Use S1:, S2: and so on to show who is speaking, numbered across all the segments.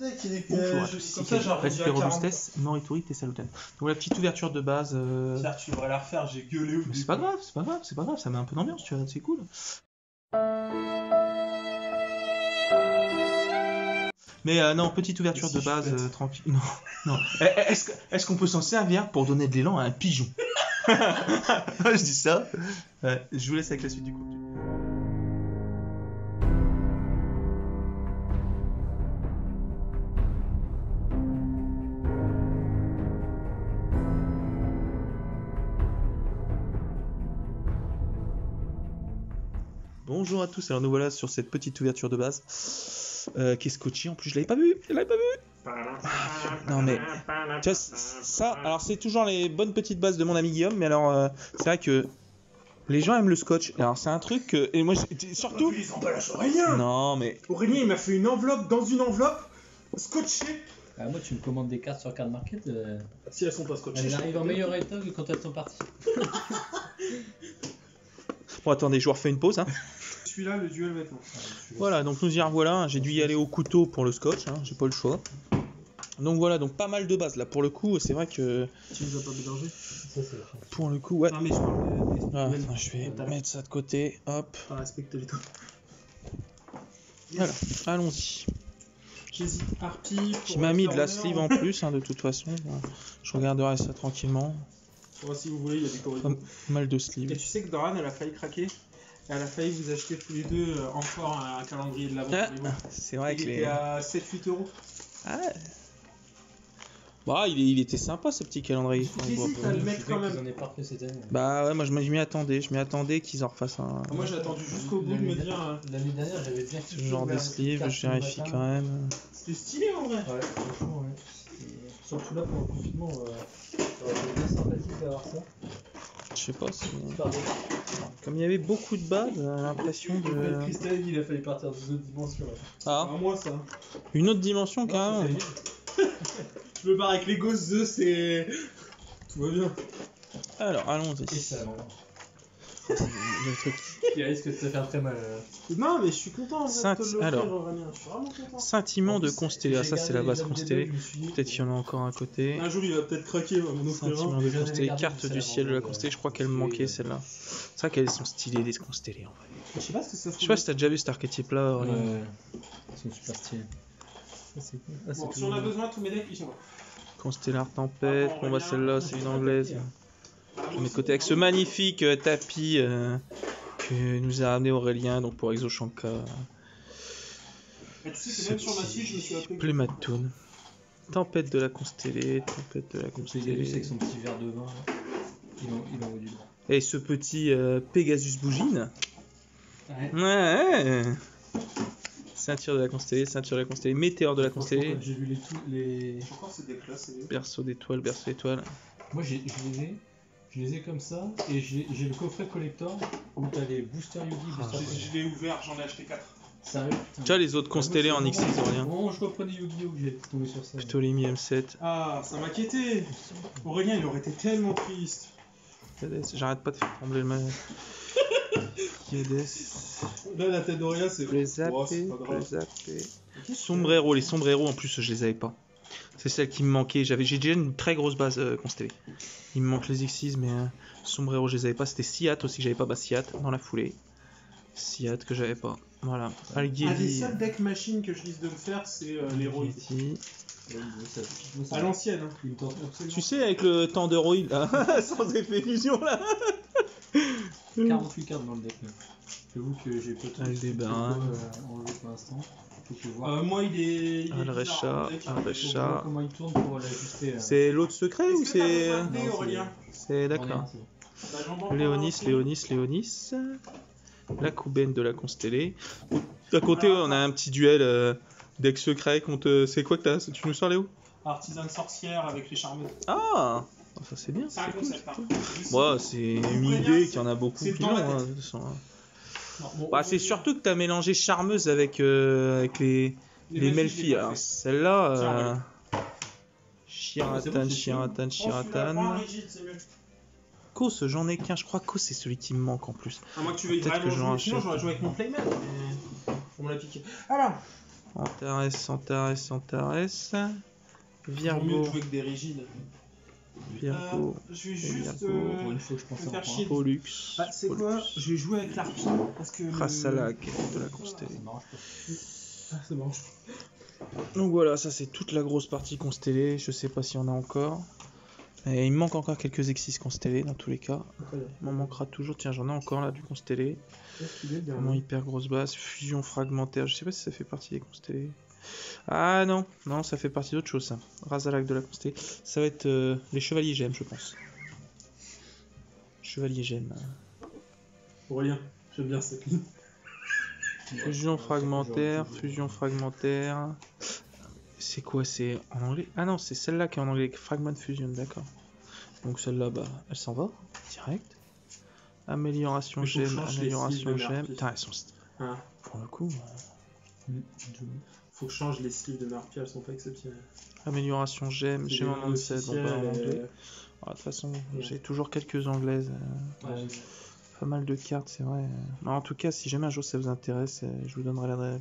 S1: deck, il est
S2: Bonjour à
S1: comme
S2: tous,
S1: ça, j'ai arrondi à 40.
S2: Moritori, Tessaluten. Donc la petite ouverture de base.
S1: Pierre, tu devrais la refaire, j'ai gueulé au
S2: Mais
S1: début.
S2: c'est pas grave, ça met un peu d'ambiance, tu vois, c'est cool. Mais non, petite ouverture de base, tranquille. Non, non. Est-ce qu'on peut s'en servir pour donner de l'élan à un pigeon? Je dis ça. Ouais, je vous laisse avec la suite du contenu. Bonjour à tous, alors nous voilà sur cette petite ouverture de base qui est scotchée. En plus, je l'avais pas vu. Non mais, tu vois, ça, alors c'est toujours les bonnes petites bases de mon ami Guillaume, mais alors c'est vrai que les gens aiment le scotch. Alors c'est un truc que, et moi surtout.
S1: Les emballages Aurélien.
S2: Non mais.
S1: Aurélien, il m'a fait une enveloppe dans une enveloppe scotchée.
S3: Ah, moi, tu me commandes des cartes sur Card Market.
S1: Si elles sont pas scotchées.
S3: Elles arrivent en meilleur état que quand elles sont parties.
S2: Bon attendez, je vous refais une pause. Hein.
S1: Celui-là, le duel maintenant.
S2: Voilà, donc nous y revoilà. J'ai dû y aller au couteau pour le scotch, hein, j'ai pas le choix. Donc voilà, donc pas mal de bases là. Pour le coup, c'est vrai que.
S1: Tu nous as pas mélangé.
S2: Pour le coup, ouais.
S1: Non, mais je parle
S2: Ah, attends, je vais mettre ça de côté. Hop.
S1: Pas respecter les temps.
S2: Voilà, allons-y.
S1: J'hésite. Harpie.
S2: Qui m'a mis de la sleeve en plus, hein, de toute façon. Je regarderai ça tranquillement.
S1: Si vous voulez, il y a des corridors.
S2: Pas mal de sleeve.
S1: Et tu sais que Doran, elle a failli craquer. Elle a failli vous acheter tous les deux encore un calendrier de l'avant.
S2: Ah, c'est vrai
S1: il
S2: que
S1: était à 7-8 euros.
S2: Ah. Bah, il était sympa ce petit calendrier.
S1: J'hésite à le mettre quand même.
S3: Ils en aient pas fait cette année.
S2: Bah ouais, moi je m'y attendais. Je m'y attendais qu'ils en refassent un.
S1: Moi j'ai attendu jusqu'au bout de me dire.
S3: L'année dernière, j'avais bien
S2: Ce genre de sleeve, je vérifie quand même.
S1: C'était stylé en vrai.
S3: Ouais, franchement, ouais. Et surtout là pour le confinement, ça aurait été bien sympathique d'avoir ça.
S2: Je sais pas si.
S3: Pardon.
S2: Comme il y avait beaucoup de bases, j'ai l'impression
S3: Le
S2: de.
S3: cristal, il a fallu partir dans une autre dimension. Là.
S2: Ah,
S1: À moi ça.
S2: une autre dimension quand même.
S1: Je me barre avec les gosses de c'est. Tout va bien.
S2: Alors,
S3: Et
S2: allons-y.
S3: ça, non.
S2: Le truc.
S3: Il risque de se faire très mal.
S1: Non mais je suis content en fait, de te l'offrir,
S2: Alors.
S1: Aurélien. Je suis vraiment content.
S2: Scintillement de constellé. Ah, ça c'est la base constellée.
S3: constellée.
S2: Peut-être qu'il y en a encore un côté.
S1: Un jour il va peut-être craquer, on va m'en offrir
S2: Sentiment
S1: un.
S2: de
S3: J'avais
S2: constellé,
S3: regardé,
S2: carte
S3: c'est
S2: du
S3: la
S2: ciel de la
S3: bande,
S2: constellée, je crois qu'elle me manquait celle-là. C'est vrai qu'elles sont stylées les constellées en vrai.
S1: Je sais pas ce que ça fait.
S2: Je sais pas si t'as déjà vu cet archétype là.
S3: Ouais, ils sont super stylés. Ça, c'est cool. Ah,
S1: Bon,
S3: c'est
S1: si on a
S3: tout.
S1: besoin, tous mes decks ils sont là.
S2: Constellar Tempête, bon bah celle-là c'est une anglaise. Je mets de côté avec ce magnifique tapis que nous a amené Aurélien donc pour Exoshanka.
S1: Et tu sais que même sur ma Switch, je me suis appelé.
S2: Plématoon. Tempête de la constellée, tempête de la
S3: Comme ça, il a vu avec
S2: constellée.
S3: son petit verre de vin. Là. Il envoie du lourd.
S2: Et ce petit Pegasus Bougine.
S3: Ouais.
S2: Ouais. Ceinture de la constellée, météore de la constellée.
S3: J'ai vu les.
S1: Encore ces decks là, c'est.
S2: Berceau d'étoiles, berceau d'étoiles.
S3: Moi, je les ai comme ça. Et j'ai le coffret collector où t'as les Booster Yugi. Booster Yugi.
S1: Je l'ai ouvert, j'en ai acheté 4.
S3: Sérieux, putain.
S2: Tu vois les autres constellés en X6 rien.
S3: Bon, je reprenais Yu-Gi-Oh! Que j'ai tombé sur ça.
S2: Ptolemy M7.
S1: Ah, ça m'inquiétait. Aurélien, il aurait été tellement triste.
S2: J'arrête pas de faire trembler le mal. Kiedes.
S1: Là, la tête d'Aurélien, c'est.
S2: Je les ai
S1: Oh, c'est
S2: zappés,
S1: pas
S2: je
S1: grave.
S2: les ai zappés. Sombrero, les sombreros en plus je les avais pas. C'est celle qui me manquait. J'ai déjà une très grosse base constellée. Il me manque les X6 mais sombrero je les avais pas. C'était Siat aussi que j'avais pas. Bah Siat dans la foulée. Siat que j'avais pas. Voilà.
S1: Un des
S2: Algedi.
S1: seuls decks machines que je risque de me faire, c'est l'héroïque.
S2: Algedi.
S1: À l'ancienne. Hein.
S3: Il me tente absolument.
S2: Tu sais avec le temps de Roil là, sans effet fusion là.
S3: 48 cartes dans le deck là. J'avoue que j'ai pas tout
S2: Aldebaran.
S3: enlevé pour l'instant. Faut que je vois.
S1: Moi, il est. Il est
S2: Alrecha,
S1: bizarre, le deck.
S3: Faut voir
S2: Alrecha.
S3: comment il tourne pour l'ajuster.
S2: C'est l'autre secret ou
S1: Est-ce que t'as
S2: c'est.
S1: besoin de dés,
S3: Non,
S1: Aurélien?
S2: C'est d'accord.
S1: Bah, j'en vends pas
S2: Léonis,
S1: un.
S2: Léonis. La coubaine de la constellée. D'à côté, on a un petit duel deck secret contre. C'est quoi que t'as? Tu nous sors, Léo?
S1: Artisan de sorcière avec les charmeuses.
S2: Ah, ça c'est bien.
S1: C'est un
S2: cool,
S1: concept.
S2: cool.
S1: Hein.
S2: Ouais, c'est une idée qu'il y en a beaucoup
S1: c'est
S2: qui
S1: dans
S2: l'ont.
S1: la
S2: hein,
S1: tête.
S2: de toute façon, hein.
S1: Non, bon,
S2: Bah, c'est surtout que t'as mélangé charmeuse avec les
S1: magies,
S2: Melfi.
S1: je l'ai pas
S2: Alors
S1: fait.
S2: celle-là.
S1: Tiens,
S2: Chiratan.
S1: Prends celui-là, prends un rigide, c'est mieux.
S2: Kos, j'en ai qu'un. Je crois que Kos, c'est celui qui me manque en plus.
S1: À moins que tu veuilles
S2: Peut-être
S1: vraiment
S2: que j'en
S1: jouer.
S2: achète.
S1: Sinon, j'aurais joué avec mon Playmat, mais on me l'a piqué. Alors,
S2: Antares, Antares, Antares.
S1: Vaut mieux
S2: Virgo,
S1: jouer que des rigides.
S2: Virgo,
S1: Je vais juste
S3: Pour une fois, je pense
S1: me
S3: à
S1: faire
S3: un
S1: chier.
S2: Pollux.
S1: Ah, c'est quoi?
S2: Pollux.
S1: Je vais jouer avec l'harpie parce que.
S2: Rassalag de la constellée.
S3: Ça marche pas.
S1: Ah, c'est bon.
S2: Donc voilà, ça c'est toute la grosse partie constellée. Je sais pas s'il y en a encore. Et il me manque encore quelques exis constellés dans tous les cas. Il m'en manquera toujours. Tiens, j'en ai encore là du constellé. Vraiment hyper grosse base. Fusion fragmentaire. Je sais pas si ça fait partie des constellés. Ah non, non, ça fait partie d'autre chose ça. Rassalag de la constellée. Ça va être les chevaliers gemmes, je pense. Chevalier gemmes.
S1: Aurélien, j'aime bien cette ligne.
S2: Fusion fragmentaire, fusion fragmentaire. C'est quoi? C'est en anglais? Ah non, c'est celle-là qui est en anglais. Fragment fusion, d'accord. Donc celle-là, bah, elle s'en va. Direct. Amélioration
S1: Il faut que je
S2: gemme,
S1: change les
S2: amélioration
S1: sleeves de
S2: gemme.
S1: Merpy.
S2: Putain, elles sont.
S1: Hein.
S2: Pour le coup.
S1: Faut que je change les sleeves de Merpy, elles sont pas exceptionnelles.
S2: Amélioration gemme,
S1: C'est
S2: gemme en
S1: des langues
S2: 97, bon bah en
S1: officielles,
S2: anglais. Ah, de toute façon, j'ai toujours quelques anglaises.
S1: Ouais,
S2: Pas mal de cartes, c'est vrai. Mais en tout cas, si jamais un jour ça vous intéresse, je vous donnerai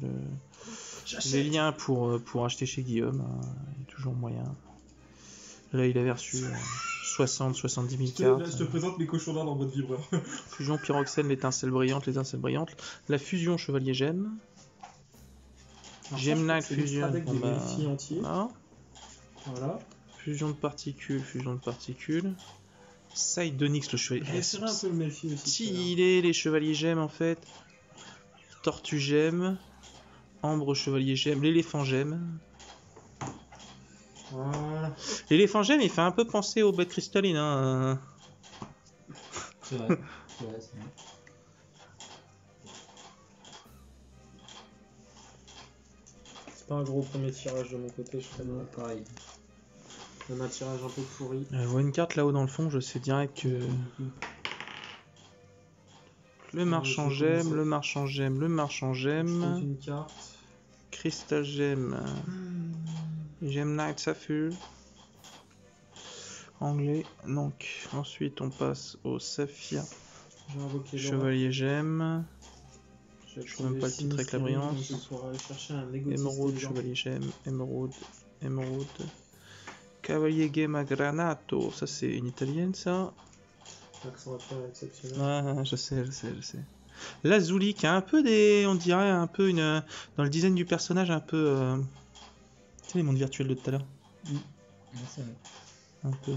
S2: les liens pour acheter chez Guillaume. Il y a toujours moyen. Là, il avait reçu 70 000 cartes.
S1: Là, je te présente mes cochons d'Inde en mode vibreur.
S2: Fusion pyroxène, l'étincelle brillante. La fusion chevalier gemme. Gem Knight fusion.
S1: Avec des
S2: Bon, bah,
S1: vérifiés entiers.
S2: voilà.
S1: Voilà.
S2: Fusion de particules, fusion de particules. Side d'Onyx, le chevalier.
S1: Je vais serrer un peu le Melfi aussi.
S2: Stylé, les chevaliers gemmes en fait. Tortue gemme. Ambre chevalier gemme. L'éléphant gemme.
S1: Voilà.
S2: L'éléphant gemme, il fait un peu penser aux bêtes cristallines. Hein.
S3: C'est vrai. C'est vrai, c'est vrai.
S1: C'est pas un gros premier tirage de mon côté, je ferais
S3: Ouais, pareil.
S1: même un tirage un peu pourri.
S2: Je vois une carte là-haut dans le fond, je sais direct que. Le marchand gemme, le marchand gemme, le marchand
S1: Je pose
S2: gemme.
S1: une carte.
S2: Crystal gemme. Gem Knight Saphir. Anglais. Donc, ensuite on passe au Saphir.
S1: J'ai invoqué
S2: Chevalier gemme.
S1: Je
S2: Je vois même pas le titre avec la brillance.
S1: Pour aller chercher un négociant.
S2: Émeraude, chevalier gemme. Émeraude. Émeraude. Cavalier Gemme a Granato. Ça, c'est une italienne, ça.
S1: Accent exceptionnel.
S2: Ah, je sais. Lazuli qui a un peu des. On dirait un peu une. Dans le design du personnage, un peu. Tu sais, les mondes virtuels de tout à l'heure. Un peu.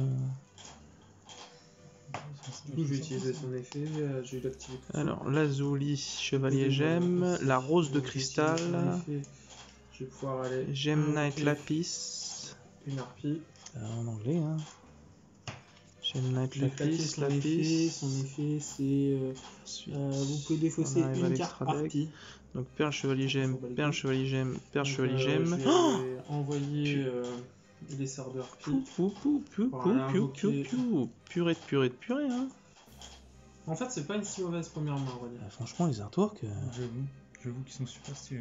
S1: Du coup, je vais utiliser son effet. Je vais l'activer. tout de
S2: Alors, Lazuli, chevalier
S1: suite.
S2: gemme. La rose de
S1: Je vais utiliser
S2: cristal.
S1: son effet. Je vais pouvoir aller.
S2: Gem Knight
S1: invoquer
S2: Lapis.
S1: Une harpie.
S2: En anglais, hein. Gem Knight
S1: Je vais claquer
S2: Lapis,
S1: son effet.
S2: Lapis.
S1: Son effet, c'est.
S2: Ensuite,
S1: Vous pouvez défausser
S2: on arrive à
S1: une carte
S2: l'extra deck.
S1: harpie.
S2: Donc, perle chevalier gemme, perle chevalier gemme, perle
S1: Donc,
S2: chevalier
S1: Je
S2: gemme.
S1: vais
S2: Oh
S1: envoyer les sorts de harpie. Voilà, invoquer.
S2: Purée, hein.
S1: En fait, c'est pas une si mauvaise première main, on va dire.
S2: Franchement, les artworks.
S3: J'avoue qu'ils sont super stylés.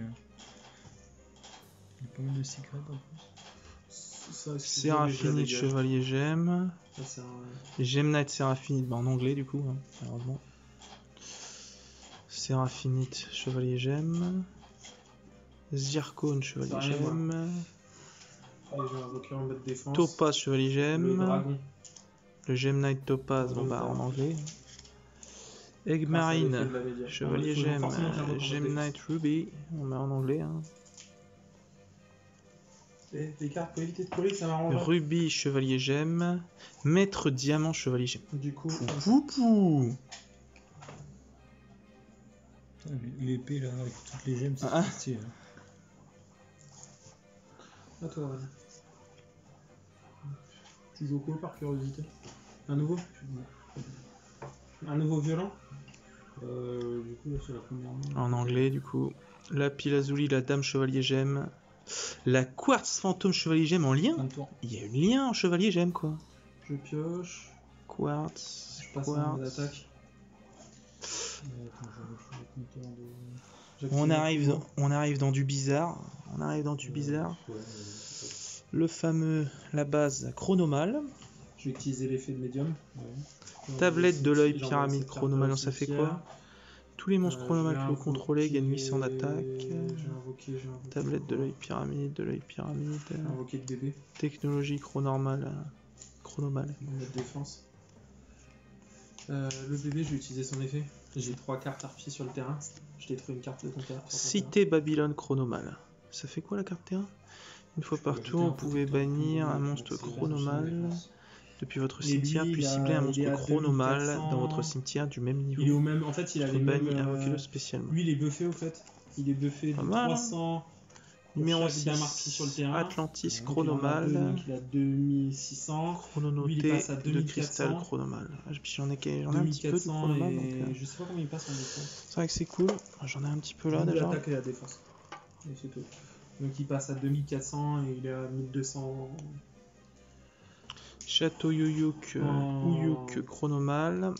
S3: Il y a pas mal de secrets en plus.
S2: Séraphinite, chevalier gemme.
S1: Ça, c'est un...
S2: Gem Knight Séraphinite, en anglais du coup, hein, malheureusement. Séraphinite, chevalier gemme. Zircone, chevalier
S1: Ça arrive,
S2: gemme.
S1: Allez, je vais invoquer en mode défense.
S2: Topaz, chevalier
S1: Le
S2: gemme.
S1: dragon.
S2: Le Gem Knight Topaz, bon bah en anglais. Egg Marine, chevalier gemme. Gem Knight Ruby, on met en anglais. Hein.
S1: Et les cartes pour éviter de coller, ça m'arrange.
S2: Ruby, chevalier gemme. Maître diamant, chevalier gemme.
S1: Du coup,
S2: Poupou.
S3: L'épée là, avec toutes les gemmes, c'est
S2: Ah.
S3: stylé.
S1: à toi, Aurélien. Tu joues quoi par curiosité? Un nouveau violent?
S3: Du coup, là, c'est la première main.
S2: En anglais du coup. La Pilazuli, la dame chevalier gemme. La quartz fantôme chevalier gemme en lien. Il y a un lien en chevalier gemme quoi.
S1: Je pioche.
S2: Quartz.
S1: Je passe en mode attaque.
S2: On arrive dans du bizarre. Le fameux, la base chronomale.
S1: Je vais utiliser l'effet de médium.
S2: Tablette de l'œil
S1: J'envoie
S2: pyramide
S1: cette carte
S2: chronomale,
S1: au
S2: ça fait
S1: cimetière.
S2: quoi? Tous les monstres chronomales que vous
S1: invoquer-
S2: contrôlez gagnent 800 d'attaque.
S1: J'ai invoqué.
S2: Tablette de l'œil pyramide,
S1: J'ai invoqué le bébé.
S2: technologie chronomale.
S1: On va mettre défense. Le bébé, je vais utiliser son effet. J'ai 3 cartes harpies sur le terrain. Je détruis une carte de ton terrain.
S2: Cité Babylone chronomale. Ça fait quoi la carte terrain? Une fois par tour, vous pouvez bannir un monstre chronomal depuis votre
S1: Et
S2: cimetière,
S1: lui,
S2: puis
S1: il a-
S2: cibler un
S1: il
S2: monstre
S1: est à
S2: chronomal
S1: 2400.
S2: dans votre cimetière du même niveau.
S1: Il est au même. En fait, il a les mêmes.
S2: Invoquez-le spécialement.
S1: Lui, il est buffé au fait. Il est buffé de
S2: Pas mal, hein.
S1: 300.
S2: Numéro
S1: chaque d'un harpie
S2: 6,
S1: sur le terrain.
S2: Atlantis
S1: Donc, il en a deux,
S2: chronomal,
S1: donc il a 2600. Lui, il
S2: chrononoté
S1: passe à
S2: de
S1: 2400.
S2: cristal chronomal. Ah, puis j'en ai un petit peu de
S1: 2400
S2: chronomal.
S1: et
S2: Donc,
S1: je sais pas combien il passe en défense.
S2: c'est vrai que c'est cool. J'en ai un petit peu là
S1: Double
S2: déjà.
S1: l'attaque et la défense. Et c'est tout. Donc il passe à 2400 et il est à 1200.
S2: Château Uyuk,
S1: Oh.
S2: Uyuk chronomal.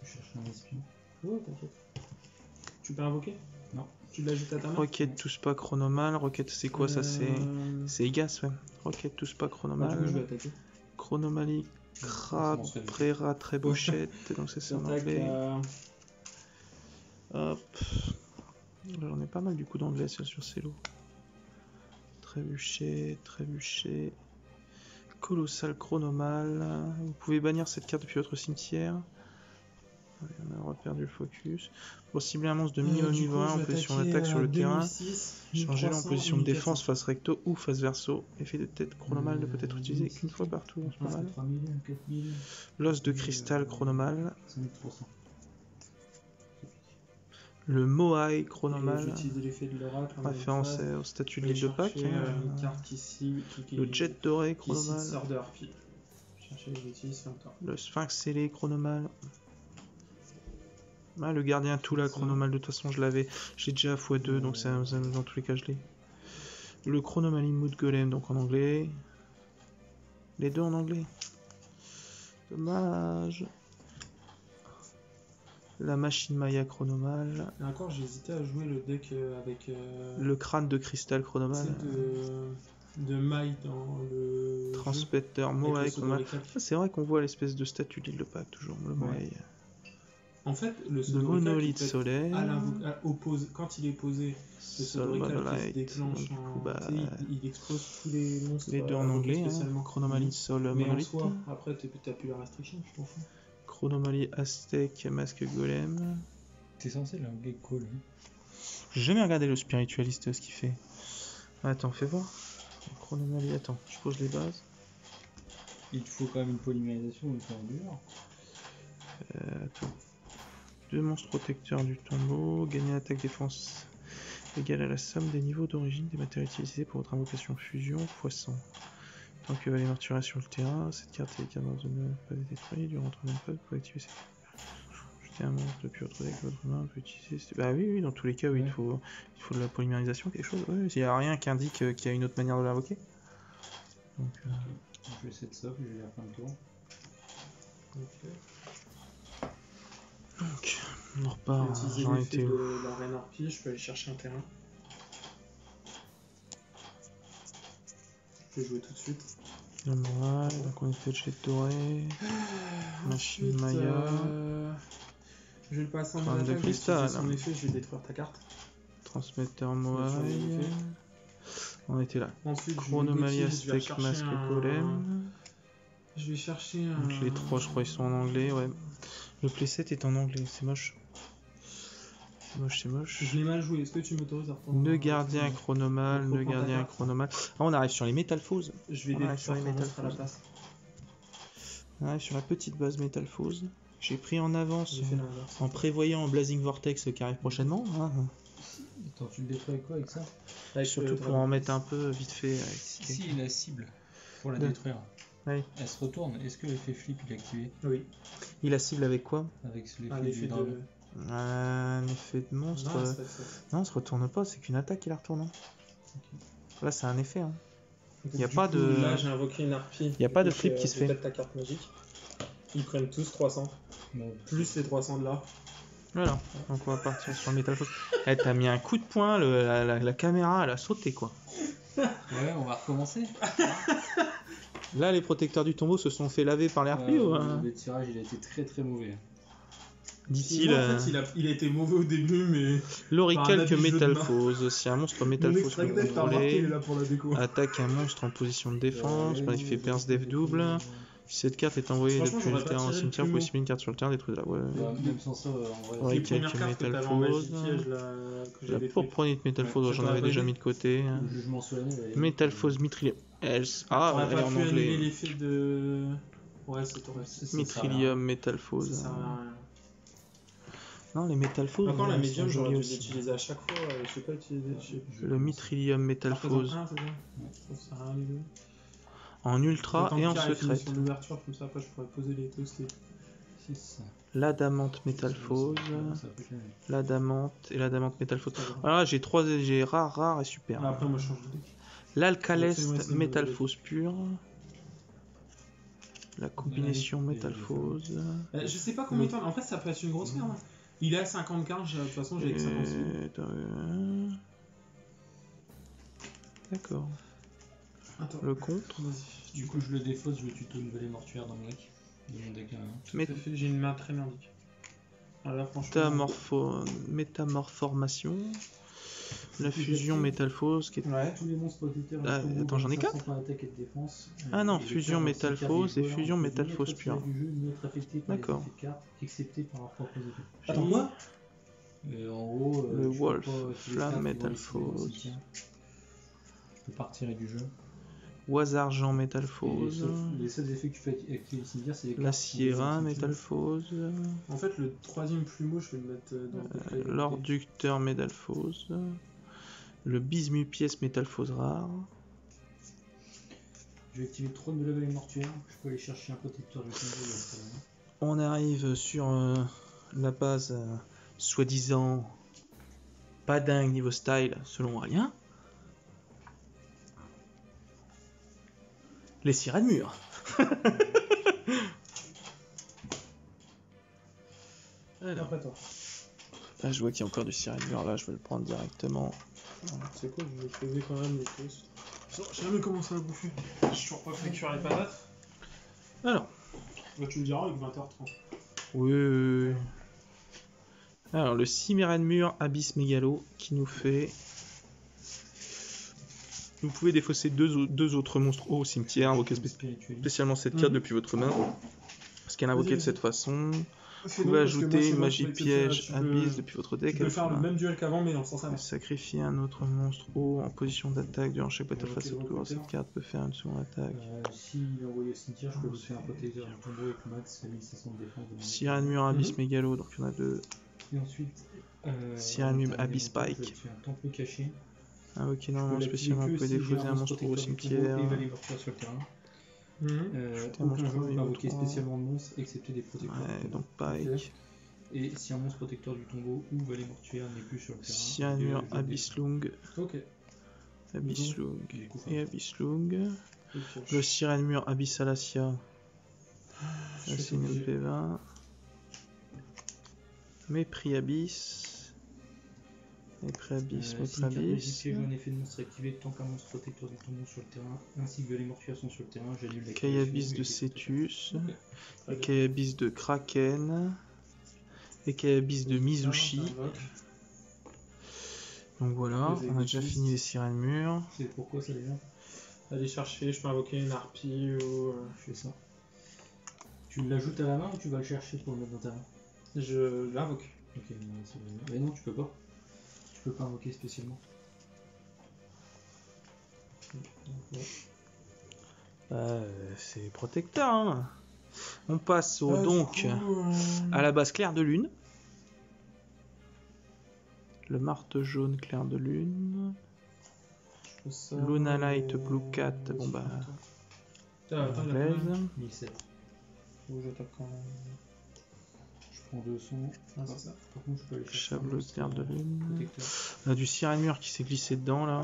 S3: Je cherche un espion.
S1: Ouais, t'inquiète. Tu peux invoquer?
S3: Non.
S1: Tu l'ajoutes à ta main?
S2: Roquette tous pas chronomal. Roquette c'est quoi ça? C'est Egas, ouais. Roquette tous pas
S1: Du coup, je
S2: chronomal.
S1: vais attaquer.
S2: Chronomalie, crabe, préra, trébochette. Donc ça c'est en
S1: J'attaque
S2: anglais.
S1: à...
S2: Hop. J'en ai pas mal du coup d'anglais sur Cello. Trébuchet. Colossal chronomal. Vous pouvez bannir cette carte depuis votre cimetière. Allez, on a perdu le focus. Pour cibler un monstre de minimum
S1: du
S2: niveau
S1: coup,
S2: 1
S1: je
S2: en
S1: vais
S2: position
S1: attaquer
S2: d'attaque sur le
S1: à
S2: terrain.
S1: 2006,
S2: Changez-le en
S1: 1300,
S2: position de
S1: 1400.
S2: défense face recto ou face verso. Effet de tête chronomal ne peut être utilisé qu'une fois par tour. C'est pas mal.
S3: 3000, 4000,
S2: L'os de cristal chronomal.
S3: 5300.
S2: Le Moai
S1: Et
S2: chronomal.
S1: j'utilise l'effet de l'oracle. en
S2: Référence
S1: phase.
S2: au statut
S1: Je
S2: de
S1: vais
S2: l'île de Pâques.
S1: chercher,
S2: hein.
S1: une carte ici
S2: Le jet doré
S1: qui ici
S2: chronomal.
S1: sort de harpie. Chercher les bêtises, fin de temps.
S2: Le sphinx scellé chronomal. Ah, le gardien tout là
S1: Ça.
S2: chronomal, de toute façon je l'avais. J'ai déjà x2 donc dans tous les cas je l'ai. Le chronomalie mood golem donc en anglais. Les deux en anglais. Dommage. La machine Maya chronomal.
S1: Et encore, j'ai hésité à jouer le deck avec
S2: Le crâne de cristal chronomal.
S1: de Mai dans le.
S2: Transmetteur
S1: jeu, avec
S2: Moai
S1: le saut dans
S2: chronomal.
S1: les calques.
S2: Ah, c'est vrai qu'on voit l'espèce de statue de l'île de Pâques toujours. Le Moai.
S1: En fait, le
S2: Le
S1: Sodorical,
S2: monolithe
S1: il peut être
S2: solaire.
S1: quand il est posé, le
S2: Sol
S1: Sodorical qui se
S2: monolith.
S1: déclenche
S2: Donc, du coup,
S1: en.
S2: bah,
S1: Tu sais, il explose tous les monstres.
S2: les deux en
S1: invoqués
S2: anglais. Hein.
S1: spécialement.
S2: Chronomalie sol
S1: Mais en
S2: monolithe.
S1: soi, après, t'as plus la restriction, je pense.
S2: Chronomalie aztèque masque golem.
S3: T'es censé l'anglais cool.
S2: J'ai jamais regardé le spiritualiste ce qu'il fait. Attends, fais voir. Chronomalie, attends, je pose les bases.
S3: Il te faut quand même une polymérisation ou une forme du genre.
S2: Attends. 2 monstres protecteurs du tombeau. Gagner attaque défense égale à la somme des niveaux d'origine des matériaux utilisés pour votre invocation fusion x 100. Tant que les mortuaires sur le terrain, cette carte est dans une phase détruite. Durant votre même phase, vous pouvez activer cette. Jeter un monstre depuis votre deck, votre main peut utiliser. Bah oui, dans tous les cas, oui,
S3: Ouais.
S2: il faut de la polymérisation, quelque chose. Ouais, il n'y a rien qui indique qu'il y a une autre manière de l'invoquer. Donc,
S3: Je vais essayer de ça, puis je vais faire plein de tours.
S2: donc, on
S1: Je
S2: repart.
S1: vais utiliser
S2: J'en
S1: l'effet
S2: étais où?
S1: de la reine harpie, je peux aller chercher un terrain. Je vais jouer tout de suite.
S2: Le moral, donc on était jet doré. Machine
S1: Ensuite,
S2: Maya.
S1: je vais le passer en
S2: Crâne
S1: mode
S2: de
S1: attaque, je vais
S2: cristal.
S1: utiliser son effet, je vais détruire ta carte.
S2: Transmetteur
S1: sur
S2: Moai.
S1: les effets.
S2: On était là.
S1: Ensuite,
S2: Chronomalie
S1: je vais
S2: aztèque
S1: chercher
S2: masque golem.
S1: Je vais chercher un...
S2: Donc les trois, je crois, ils sont en anglais, ouais. Le playset est en anglais, c'est moche. C'est moche.
S1: Je l'ai mal joué, est-ce que tu m'autorises à retourner
S2: Nœud gardien chronomal,
S1: Je
S2: nœud
S1: reprends ta
S2: gardien
S1: carte.
S2: chronomal. Ah, on arrive sur les métalphoses.
S1: Je vais
S2: Ah, sur
S1: détruire
S2: les
S1: ton monstre à la
S2: métalphoses.
S1: place.
S2: On arrive sur la petite base métalphose. J'ai pris en avance
S1: J'ai fait l'inverse.
S2: en prévoyant un Blazing Vortex qui arrive prochainement. Hein.
S3: Attends, tu le détruis avec quoi avec ça?
S1: Avec
S2: Surtout
S1: le
S2: pour
S1: dragon.
S2: en mettre un peu vite fait.
S3: Si la cible pour la
S2: De-
S3: détruire,
S2: Oui.
S3: elle se retourne. Est-ce que l'effet flip il est activé
S1: Oui,
S2: Il a cible avec quoi?
S3: avec l'effet
S1: un
S3: du
S1: effet
S3: dragon?
S1: de...
S2: Un effet de monstre.
S1: Non,
S2: Non, se retourne pas, c'est qu'une attaque qui la retourne. Hein. Là, c'est un effet. Hein.
S1: Donc,
S2: Y a
S1: du
S2: pas
S1: coup,
S2: de-
S1: Là, j'ai invoqué une harpie.
S2: Y a pas de
S1: Donc,
S2: flip qui se
S1: je
S2: fait.
S1: pète ta carte magique. Ils prennent tous 300.
S3: Bon,
S1: Plus les 300 de là.
S2: Voilà, donc on va partir sur le métalphose. Eh, t'as mis un coup de poing, la caméra, elle a sauté quoi.
S3: ouais, on va recommencer.
S2: Là, les protecteurs du tombeau se sont fait laver par les harpies ou, hein
S3: Le tirage il a été très très mauvais.
S2: Dit-il.
S1: En fait, il a été mauvais au début, mais.
S2: L'Oricalque
S1: Par un habit
S2: Métalphose. Si un monstre Métalphose que
S1: Mon
S2: vous
S1: extract deck, t'as remarqué, il est
S2: contrôlez
S1: là pour la déco.
S2: attaque un monstre en position de défense, il fait pince def double. Si cette carte est envoyée
S1: Franchement,
S2: depuis le
S1: j'aurais pas
S2: terrain au
S1: tiré le
S2: cimetière, vous
S1: plus
S2: pouvez subir une carte sur le terrain, détruire la. Ouais.
S3: Bah, même sans ça, en vrai.
S2: Ouais,
S1: Les premières
S2: quelques
S1: cartes que t'avais en
S2: Métalphose.
S1: magie piège, là, que j'ai
S2: La
S1: détruit.
S2: pourprenite Métalphose,
S1: Ouais,
S2: j'en
S1: ça
S2: avais
S1: t'aurait
S2: déjà
S1: pas
S2: mis de côté.
S3: Le jugement solennel.
S2: Métalphose Mitrillium. Ah,
S1: T'aurais
S2: elle est
S1: pas
S2: en
S1: pu annuler
S2: anglais.
S1: l'effet de. Ouais, c'est toi.
S2: Mitrillium
S1: Ça
S2: Métalphose.
S1: sert à rien.
S2: Non, les Métalphoses.
S1: Par contre, la
S2: sont
S1: médium, j'aurais
S2: jolies
S1: dû
S2: aussi.
S1: l'utiliser à chaque fois. Je sais pas utiliser.
S2: Le Mitrillium Métalphose.
S1: Ça représente un, c'est ça. Ça sert à rien les deux.
S2: En ultra
S1: Autant
S2: et en
S1: qu'il y a la
S2: secrète.
S1: finition d'ouverture, comme ça après je pourrais poser les toastés.
S2: L'adamante Métalphose. L'adamante et l'adamante Métalphose.
S1: C'est pas grave.
S2: Voilà, j'ai rare et super.
S1: Ah, après, moi je change de deck.
S2: L'alcaleste Métalphose pure. La combinaison Métalphose.
S1: Je sais pas combien de temps. En fait, ça peut être une grosse carte. Hein. Il est à 50 cartes, de toute façon, j'ai que 50 secondes.
S2: D'accord.
S1: Attends.
S2: Le contre.
S1: Vas-y.
S3: Du coup, je le défausse, je le tuto une vallée mortuaire dans le deck. De mon deck.
S1: J'ai une main très merdique. Ah, là, franchement.
S2: Métamorphormation. La fusion Métalphose qui est.
S1: Ouais.
S3: Tous les monstres protecteurs.
S2: Ah, attends, j'en ai 4 Ah non, fusion Métalphose et fusion Métalphose pure. D'accord.
S3: Excepté par leur propre effet.
S1: Attends, quoi?
S3: En haut,
S2: Le
S3: tu
S2: Wolf,
S3: peux pas utiliser
S2: Flamme
S3: ça,
S2: Métalphose.
S3: tu peux pas retirer du jeu.
S2: Oise Argent
S3: Et
S2: Métalphose.
S3: les seuls effets que tu peux activer le cimetière, c'est les
S2: La
S3: cartes
S2: Sierra
S3: qui sont
S2: Métalphose.
S1: En fait, le troisième plus beau, je vais le mettre dans le deck.
S2: L'Orducteur Métalphose. Le Bismupièce Métalphose rare.
S3: Je vais activer 3 de la vallée mortuaire. Je peux aller chercher un protecteur de combo.
S2: On arrive sur la base soi-disant pas dingue niveau style selon rien. Les sirènes mûres. Alors,
S1: Après toi.
S2: là je vois qu'il y a encore du sirène mûre, là je vais le prendre directement.
S1: C'est quoi, je vais poser quand même les toasts. J'ai jamais commencé à le bouffer. J'ai toujours pas fait cuire les patates.
S2: Alors.
S1: Bah, tu me diras avec 20h30.
S2: Oui. Alors le Cimérène mûr Abyss Mégalo qui nous fait. Vous pouvez défausser deux autres monstres au cimetière, invoquer spécialement cette carte depuis votre main. Parce qu'elle est invoquée de cette façon. Vous pouvez ajouter magie piège Abyss depuis votre deck.
S1: Tu peux faire le même duel qu'avant, mais dans le sens inverse.
S2: Sacrifier un autre monstre haut en position d'attaque durant chaque battle phase. Cette carte peut faire une seconde attaque.
S3: Si il est envoyé au cimetière, je peux aussi faire un protecteur du tombeau avec max 1500 de défense.
S2: Sirène mûr Abyss Mégalo, donc il y en a deux.
S3: Et ensuite,
S2: Sirène mûr Abyss Spike.
S3: Un temple caché.
S2: Ok, non, spécialement, vous pouvez déposer un monstre au cimetière.
S3: Et valet mortuaire sur le terrain. Aucun joueur peut invoquer spécialement de monstre, excepté des protecteurs.
S2: Ouais, donc Pike.
S3: Et si un monstre protecteur du tombeau ou valet mortuaire n'est plus sur le terrain.
S2: Sirène mûr Abyss Lung.
S1: Ok.
S2: Abyss Lung et Abyss Lung. Le Sirène mûr Abyss Alacia. Là, c'est une P20. Mépris Abyss. Mépris Abyss, Mépris Abyss.
S3: Si un effet de monstre activé tant qu'un monstre protecteur du tombeau sur le terrain, ainsi que les mortuaires sont sur le terrain, j'annule la
S2: Caille Abyss de Cetus. Caille Abyss de Kraken. Et Caille Abyss de Mizushi. Donc voilà, on a déjà fini les sirènes mûres.
S3: C'est pourquoi ça déjà?
S1: Aller chercher, je peux invoquer une harpie ou.
S3: Je fais ça. Tu l'ajoutes à la main ou tu vas le chercher pour le mettre dans ta main?
S1: Je l'invoque.
S3: Ok, mais non, tu peux pas. Tu peux pas invoquer spécialement.
S2: C'est protecteur. Hein. On passe donc à la base claire de lune. Le marteau jaune clair de lune. Luna Light Blue Cat. Bon bah.
S1: Attends,
S2: Blaze.
S3: 1007.
S1: Où j'attaque quand même.
S3: Je prends 200.
S1: Ah, c'est ça.
S3: Par contre, je peux aller chercher.
S2: Chableau clair de lune.
S3: Protecteur.
S2: On a du sirène mûr qui s'est glissé dedans là.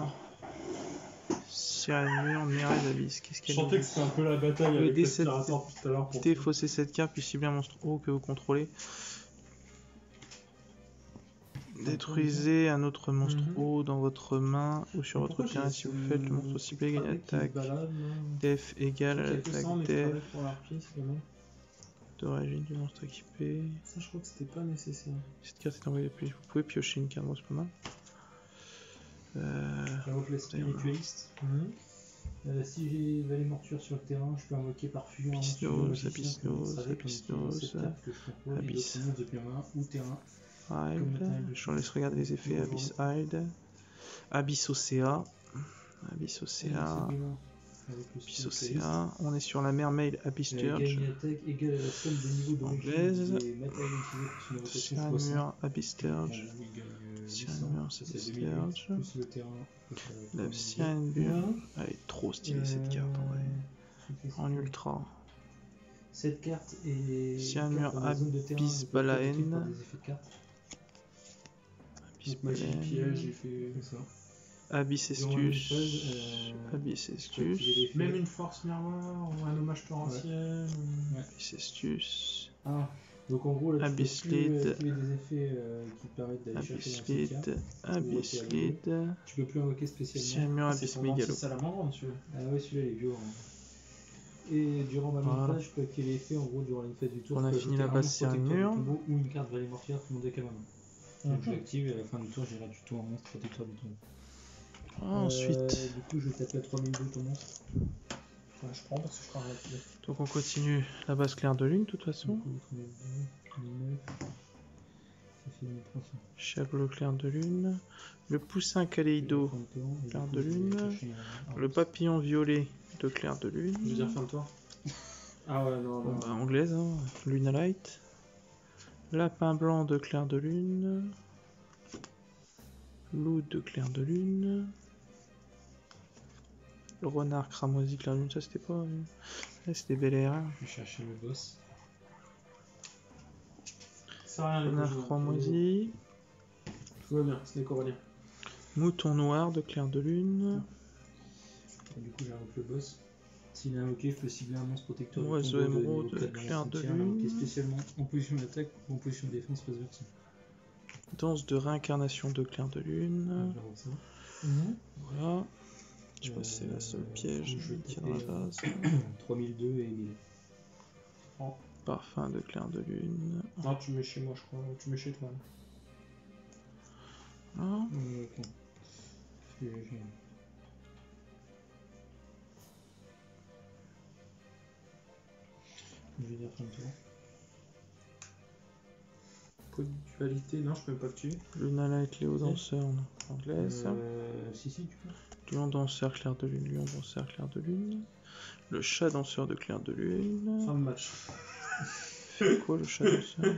S2: Sirène mûr, Mirage Abyss. Qu'est-ce
S1: Je
S2: qu'elle
S1: sentais
S2: dit
S1: que c'était un peu la bataille avec l'aspirateur tout à l'heure.
S2: Défausser cette carte puis cibler un monstre haut que vous contrôlez. Détruisez un autre monstre haut dans votre main ou sur votre terrain. Si vous faites le monstre ciblé, gagne attaque. Def égale à l'attaque def d'origine du monstre équipé.
S1: Ça, je crois que c'était pas nécessaire.
S2: Cette carte est envoyée depuis. Vous pouvez piocher une carte, bon, c'est pas mal.
S3: J'invoque spiritualiste. Si j'ai Vallée Morture sur le terrain, je peux invoquer par fusion un monstre
S2: Abyssos, Abyss.
S3: Depuis main ou terrain.
S2: Hide. Je laisse regarder les effets. Abyss Hide. Abyss Océa. Abyss Océa. Abyss Océa. On est sur la mermaid Abyss Sturge.
S3: Égale à la somme de niveau
S2: anglaise.
S3: Cyanure
S2: Abyss Sturge. Cyanure Sturge. La Cyanure. Elle est trop stylée cette carte en vrai. En ultra.
S3: Cette carte est
S2: Cyanure Abyss Balaen.
S3: Abyss Balaen. J'ai fait ça.
S2: Abyss Estus. Abyss Estus.
S1: Même une force miroir ou un hommage torrentiel.
S2: Abyss Estus.
S3: Ah, donc en gros, là,
S2: Abyss
S3: tu peux
S2: Lead.
S3: activer des effets qui te permettent d'aller chercher dans cette carte.
S2: Abyss Lead.
S3: Tu peux plus invoquer spécialement.
S2: Cyanure Abyss Megalo.
S1: C'est salamandre, celui-là.
S3: Ah ouais, celui-là il est violent. Et durant ma main phase, je peux activer l'effet en gros durant une phase du tour.
S2: On a fini la base Cyanure.
S3: Ou une carte Vallée Mortière tout le monde est à ma main. Donc je l'active et à la fin du tour, j'irai du tout un monstre protecteur du tour.
S2: Ensuite.
S3: Du coup, je vais taper à 3002 ton monstre.
S1: Ouais, je prends parce que je prends rapide.
S2: Donc on continue la base claire de lune de toute façon. Chabot clair de lune. Le poussin kaléido clair de lune. Le papillon violet de clair de lune.
S1: Je veux dire fin de tour. Ah ouais, non, non.
S2: Bon, bah, anglaise, hein. Luna Light. Lapin blanc de clair de lune. Loup de clair de lune. Le renard cramoisi clair de lune, ça c'était pas. Là c'était bel air.
S3: Je vais chercher le boss.
S1: Ça rien,
S2: Renard cramoisi.
S1: Tout va bien, c'est des coralliens.
S2: Mouton noir de clair de lune.
S3: Et du coup, j'invoque le boss. S'il est invoqué, je peux cibler un monstre protecteur.
S2: Oiseau émeraude de clair de lune.
S3: Spécialement en position d'attaque ou en position de défense face verticale.
S2: Danse de réincarnation de clair de lune. Voilà. Je sais pas si c'est la seule piège qui est dans la base.
S3: 3002 et 1000.
S1: Oh.
S2: Parfum de clair de lune.
S1: Non, tu mets chez moi, je crois. Tu mets chez toi.
S2: Ah.
S3: Je vais dire fin de tour.
S1: Pot de dualité, non, je peux même pas le tuer.
S2: Luna Light, Léo Danseur, non. Anglaise.
S3: Si, tu peux.
S2: Lion Danseur, clair de lune. Lion Danseur, clair de lune. Le chat danseur de clair de lune.
S1: Fin de match.
S2: C'est quoi le chat danseur?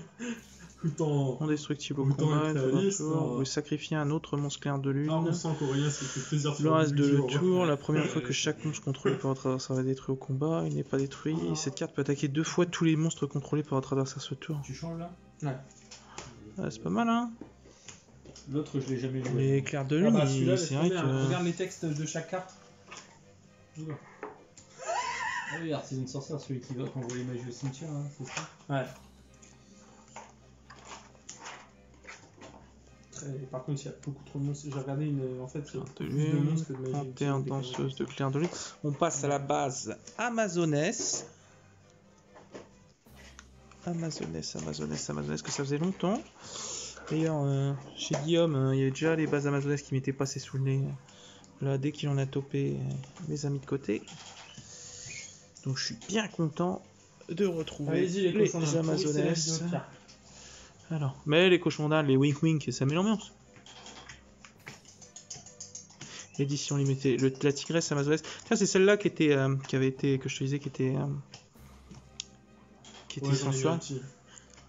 S2: Indestructible au combat, vous sacrifiez un autre monstre clair de lune.
S1: Ah, on sent qu'Aurélien s'est fait plaisir.
S2: Le reste de le tour, la première fois que chaque monstre contrôlé par votre adversaire va détruit au combat, il n'est pas détruit. Cette carte peut attaquer 2 fois tous les monstres contrôlés par votre adversaire ce tour.
S3: Tu changes là?
S1: Ouais.
S2: Ah, c'est pas mal, hein.
S3: L'autre, je l'ai jamais joué.
S2: Les clairs de lune, c'est vrai que.
S1: Regarde les textes de chaque carte.
S3: Ah oui, artisan de sorcière, celui qui va envoyer les magies au cimetière, hein, c'est ça?
S1: Ouais. Par contre, il y a beaucoup trop de monstres. J'ai regardé en fait,
S2: clair de lune, 31 danseuses de clair de lune. On passe à la base Amazoness. Amazoness, que ça faisait longtemps. D'ailleurs, chez Guillaume, il y avait déjà les bases Amazoness qui m'étaient passées sous le nez. Là, dès qu'il en a topé, les a mis de côté. Donc je suis bien content de retrouver les Amazoness. Alors, mais les cochons d'Inde, les Wink Wink, ça met l'ambiance. Édition limitée. La tigresse Amazoness. Tiens, c'est celle-là qui était, qui avait été, que je te disais, qui était censurée.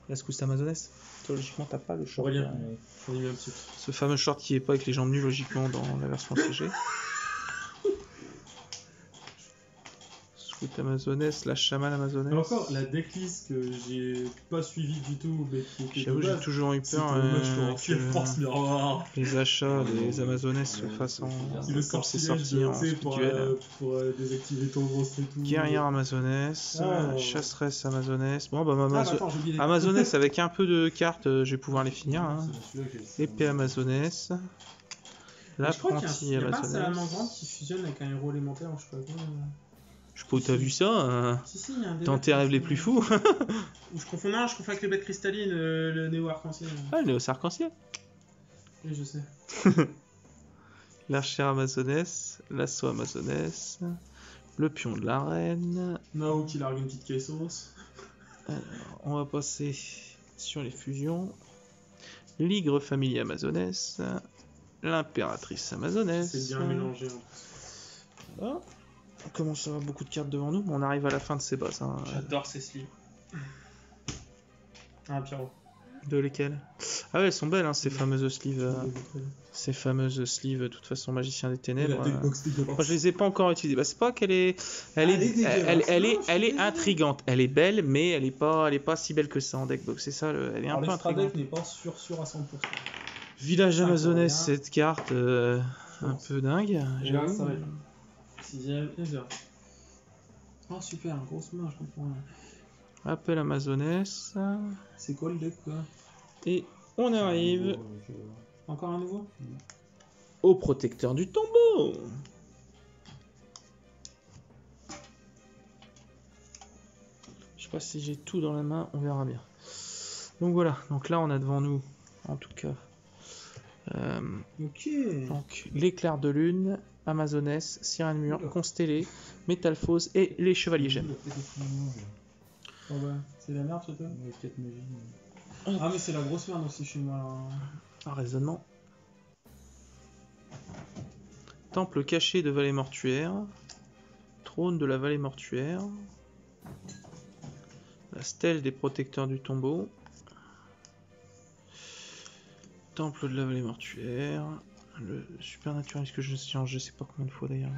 S2: La Scouste Amazoness. Toi, logiquement, t'as pas le short. Ce fameux short qui est pas avec les jambes nues, logiquement, dans la version CG. Scout Amazoness, la chamane Amazoness.
S1: Encore la decklist que j'ai pas suivi du tout, mais qui était.
S2: J'avoue, j'ai toujours eu peur que les achats des Amazoness se fassent en. Comme c'est sorti en duel.
S1: Pour désactiver ton gros et tout.
S2: Guerrière Amazoness, chasseresse Amazoness. Bon, bah, Amazoness avec un peu de cartes, je vais pouvoir les finir. Hein. Épée Amazoness. L'apprenti Amazoness.
S1: C'est la grande qui fusionne avec un héros élémentaire, je sais pas quoi.
S2: Je sais pas où t'as vu ça, hein.
S1: Si, il y a un débat.
S2: Dans tes rêves les plus fous.
S1: Ou je confonds avec les bêtes cristallines, le néo arc-en-ciel.
S2: Ah, le néo arc-en-ciel.
S1: Oui, je sais.
S2: L'archère amazonesse, l'assaut amazonesse, le pion de la reine.
S1: Nao qui largue une petite caissos.
S2: Alors, on va passer sur les fusions. L'Igre famille amazonesse, l'impératrice amazonesse.
S1: C'est bien mélangé.
S2: Voilà. On commence à avoir beaucoup de cartes devant nous, mais on arrive à la fin de ces bases. Hein.
S1: J'adore ces sleeves. Ah, Pierrot.
S2: De lesquelles? Ah ouais, elles sont belles, hein, ces fameuses sleeves. Ces fameuses sleeves, de toute façon, magicien des ténèbres. Moi, je les ai pas encore utilisées. Bah, c'est pas qu'elle est, elle est intrigante. Elle est belle, mais elle est pas si belle que ça en deckbox. C'est ça, elle est un peu intrigante.
S3: n'est pas sûr à 100%.
S2: Village amazonesse, cette carte, un peu dingue.
S1: Et là, ça va être 6ème et 0. Oh super, grosse main, je comprends.
S2: Appel amazonesse.
S1: C'est quoi le deck quoi?
S2: Et on arrive
S1: Encore un nouveau?
S2: au protecteur du tombeau. Je sais pas si j'ai tout dans la main, on verra bien. Donc voilà, donc là on a devant nous, en tout cas,
S1: Ok.
S2: donc l'éclair de lune, amazonesse, sirène mur, constellée, métalphose et les chevaliers gemmes.
S1: Oh ouais, c'est la merde, toi? Ah, mais c'est la grosse merde aussi chez moi.
S2: Un raisonnement. Temple caché de vallée mortuaire. Trône de la vallée mortuaire. La stèle des protecteurs du tombeau. Temple de la vallée mortuaire. Le supernaturaliste que je change, je sais pas combien de fois d'ailleurs.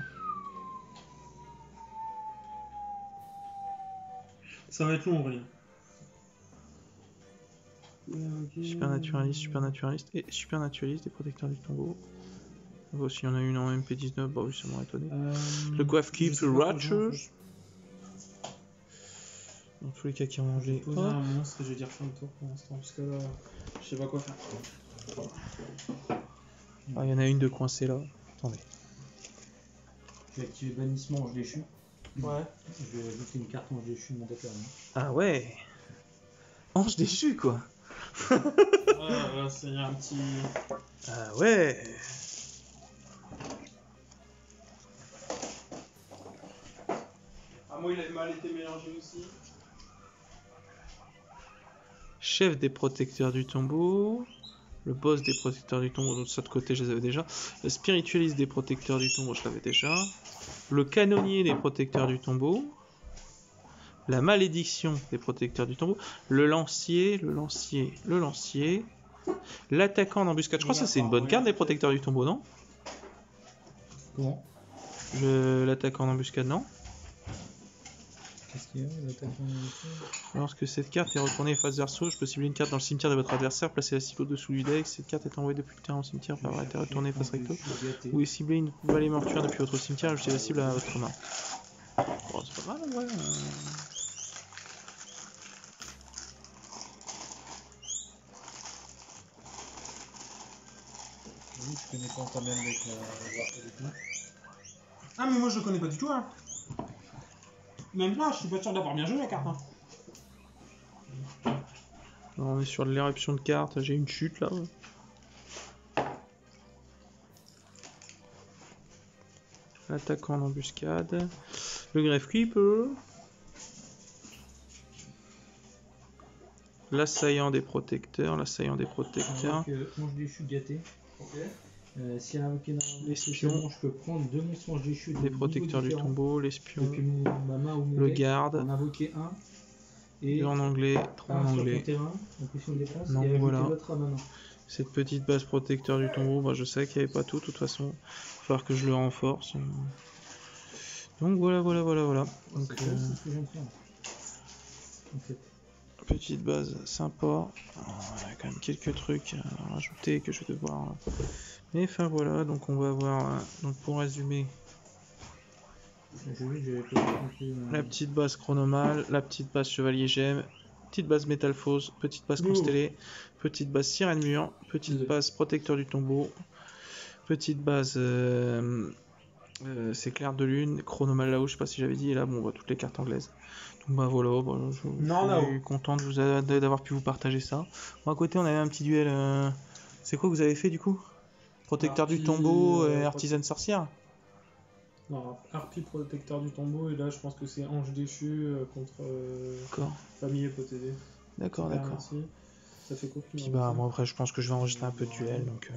S1: Ça va être long, rien.
S2: Supernaturaliste et supernaturaliste des protecteurs du tombeau. Bon, s'il y en a une en MP19, bah oui, ça m'aurait étonné. Le Grave Keep, le Ratchers. Dans tous les cas qui ont mangé.
S1: Poser un monstre et je vais dire fin de tour pour l'instant, parce que là, je sais pas quoi faire.
S2: Ah, il y en a une de coincée là. Attendez.
S3: Je vais activer bannissement ange déchu.
S1: Ouais.
S3: Je vais ajouter une carte ange déchu de mon deck là.
S2: Ah ouais. Ange déchu quoi.
S1: Là, c'est un petit.
S2: Ah ouais.
S1: Ah, moi, il a mal été mélangé aussi.
S2: Chef des protecteurs du tombeau. Le boss des protecteurs du tombeau, donc ça de côté je les avais déjà. Le spiritualiste des protecteurs du tombeau, je l'avais déjà. Le canonnier des protecteurs du tombeau. La malédiction des protecteurs du tombeau. Le lancier. L'attaquant en embuscade. Je crois que ça c'est une bonne carte des protecteurs du tombeau, non?
S3: Comment?
S2: L'attaquant en embuscade, non?
S3: Qu'est-ce qu'il y a?
S2: Lorsque cette carte est retournée face verso, je peux cibler une carte dans le cimetière de votre adversaire, placer la cible au-dessous du deck. Cette carte est envoyée depuis le terrain au cimetière par avoir été retournée face recto. Ou cibler une vallée mortuaire depuis votre cimetière et ajoutez la cible à votre main. Bon, c'est pas mal en vrai.
S3: Je connais pas quand même avec la.
S1: Ah, mais moi, je le connais pas du tout, hein. Même là, je suis pas sûr d'avoir bien joué la carte. Hein.
S2: Alors, on est sur de l'éruption de cartes, j'ai une chute là. L'attaquant en embuscade. Le Grave Keeper. L'assaillant des protecteurs.
S3: Ange déchu gâté.
S1: Ok.
S3: Si elle a invoqué dans
S2: l'espion,
S3: je peux prendre 2 monstres anges déchus.
S2: Les protecteurs du tombeau, l'espion,
S3: depuis ma main ou mon
S2: le
S3: deck,
S2: garde,
S3: en invoquer un. Et
S2: 2 en anglais, 3 en anglais.
S3: Terrain, donc si on le déplace,
S2: Non,
S3: et
S2: voilà.
S3: l'autre à ma main.
S2: Cette petite base protecteur du tombeau, bah, je sais qu'il n'y avait pas tout, de toute façon, il va falloir que je le renforce. Donc voilà. Donc,
S3: C'est ce que je viens de faire. En fait.
S2: petite base sympa. Il y a quand même quelques trucs à rajouter que je vais devoir. Mais enfin voilà, donc on va avoir. Donc pour résumer, la petite base chronomale, la petite base chevalier gemme, petite base métalphose, petite base constellée, petite base sirène mur, petite base protecteur du tombeau, petite base c'est Clair de Lune, Chronomal là-haut, je sais pas si j'avais dit, et là, bon, on voit toutes les cartes anglaises. Donc bah voilà, je suis content d'avoir pu vous partager ça. Bon, à côté, on avait un petit duel. C'est quoi que vous avez fait du coup? Protecteur du tombeau et artisane sorcière?
S1: Non, Harpie protecteur du tombeau, et là je pense que c'est Ange déchu contre Famille possédée.
S2: D'accord.
S1: Merci. Ça fait quoi?
S2: Puis bah moi après je pense que je vais enregistrer un peu de duel, donc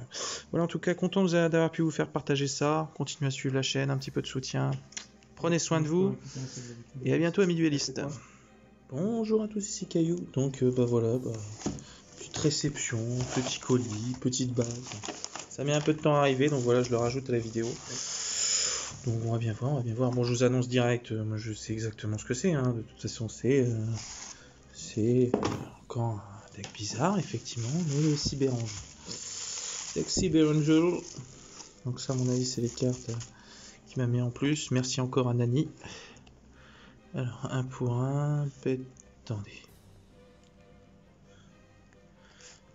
S2: voilà, en tout cas content d'avoir pu vous faire partager ça. Continuez à suivre la chaîne, un petit peu de soutien. Prenez soin de vous et à bientôt amis duellistes. Bonjour à tous, ici Caillou. Donc bah voilà, petite réception, petit colis, petite base. Ça met un peu de temps à arriver, donc voilà, je le rajoute à la vidéo. Donc on va bien voir. Bon, je vous annonce direct, moi je sais exactement ce que c'est, hein. De toute façon c'est encore un deck bizarre, effectivement, mais le Cyberangel. Deck Cyberangel. Donc ça à mon avis c'est les cartes qui m'a mis en plus. Merci encore à Nani. Alors, 1 pour 1, attendez.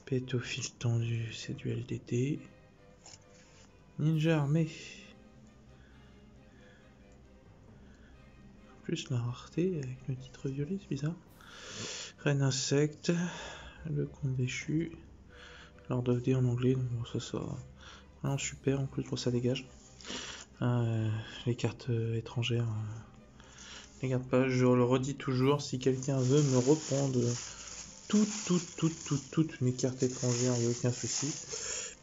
S2: Pète au fil tendu, c'est du LDD. Ninja armé. Plus la rareté avec le titre violet, c'est bizarre. Reine insecte, le conte déchu, Lord of Day en anglais, donc bon, ça vraiment super, en plus pour ça dégage. Les cartes étrangères, les garde pas, je le redis toujours, si quelqu'un veut me reprendre toutes mes cartes étrangères, il n'y a aucun souci.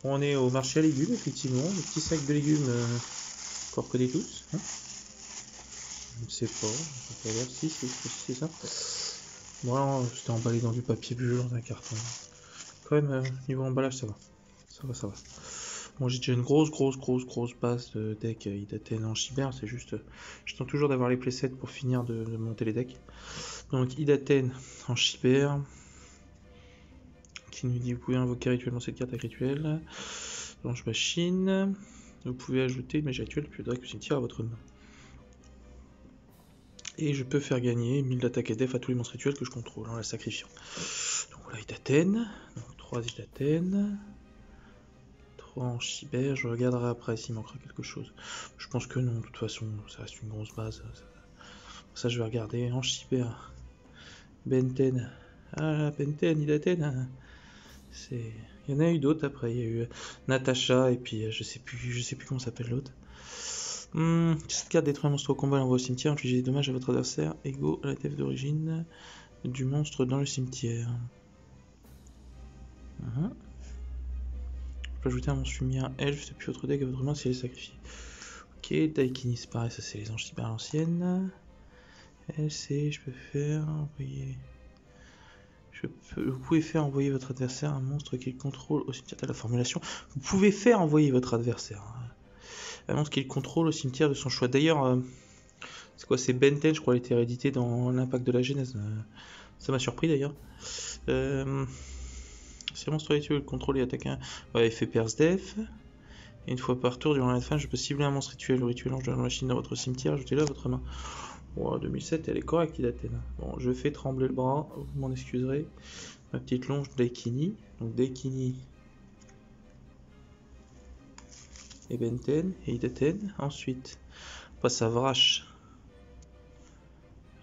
S2: On est au marché à légumes, effectivement, le petit sac de légumes qu'on reconnaît tous. Hein, je ne sais pas, on peut voir si c'est ça. Voilà, c'était emballé dans du papier bulle, dans un carton. Quand même, niveau emballage, ça va. Ça va. Bon, j'ai déjà une grosse base de deck Idaten en Chibert, c'est juste... J'attends toujours d'avoir les playsets pour finir de monter les decks. Donc, Idaten en Chibert, qui nous dit vous pouvez invoquer rituellement cette carte avec rituel. Blanche machine. Vous pouvez ajouter une magie rituelle puis le deck au cimetière à votre main. Et je peux faire gagner 1000 d'attaque et def à tous les monstres rituels que je contrôle en la sacrifiant. Donc voilà, Idaten. Donc 3 Idaten. 3 en Chibert. Je regarderai après s'il manquera quelque chose. Je pense que non, de toute façon, ça reste une grosse base. Ça, je vais regarder. En Chibert. Benten. Ah, Benten, Idaten. Il y en a eu d'autres après. Il y a eu Natacha et puis je sais plus comment s'appelle l'autre. Cette carte détruit un monstre au combat et l'envoie au cimetière, infligez des dommages à votre adversaire égaux à la def d'origine du monstre dans le cimetière. Je peux ajouter un monstre lumière elfe depuis votre deck à votre main si elle est sacrifiée. Ok, Daikini c'est pareil, ça c'est les anges cyber à l'ancienne. LC, je peux faire envoyer. Vous pouvez faire envoyer votre adversaire un monstre qu'il contrôle au cimetière de la formulation. Vous pouvez faire envoyer votre adversaire un monstre qu'il contrôle au cimetière de son choix. D'ailleurs, c'est quoi? C'est Benten, je crois, il a été réédité dans l'impact de la Genèse. Ça m'a surpris d'ailleurs. Si le monstre rituel contrôle et attaque un. Ouais, il fait Perse Def. Et une fois par tour, durant la fin, je peux cibler un monstre rituel ou rituel ange de la machine dans votre cimetière, ajoutez-le à votre main. Bon, 2007, elle est correcte, Idaten. Bon, je fais trembler le bras, vous m'en excuserez. Ma petite longe Daikini. Donc Daikini et Benten et Idaten. Ensuite, on passe à Vrash.